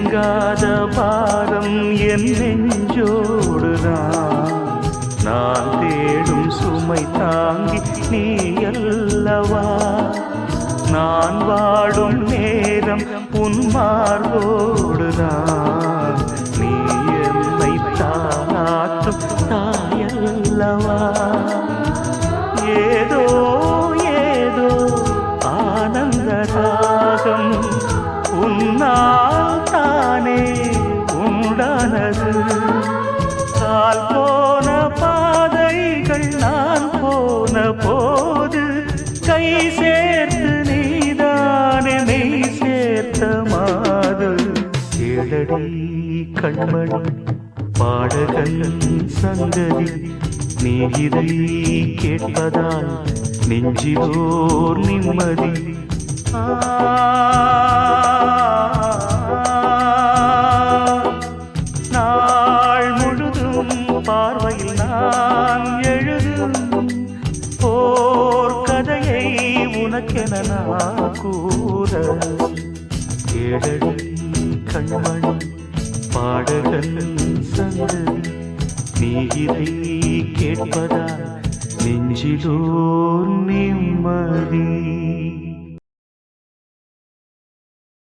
நீங்காத பாரம் என் நெஞ்சோடுதான். நான் தேடும் சுமை தாங்கி நீ அல்லவா. நான் வாடும் நேரம் உன் மார்போடுதான். நீ என்னை தாளாற்றும் தாயல்லவா. ஏதோ ஏதோ ஆனந்த ராகம் உன்னால் தானே உண்டானது. கால் போன பாதைகள் நான் போன போது கை சேர்த்து நீதானே மெய் சேர்த்த மாது. கேளடி கண்மணி பாடகன் சங்கதி, நீ இதை கேட்பதால் நெஞ்சிலோர் நிம்மதி. நாள் முழுதும் பார்வையில் நான் எழுதும் போர் கதையை உனக்கென நான் கூற. கேளடி கண்மணி பாடகன் சங்கதி, நீ இதை கேட்பதால் நெஞ்சிலோர் நிம்மதி.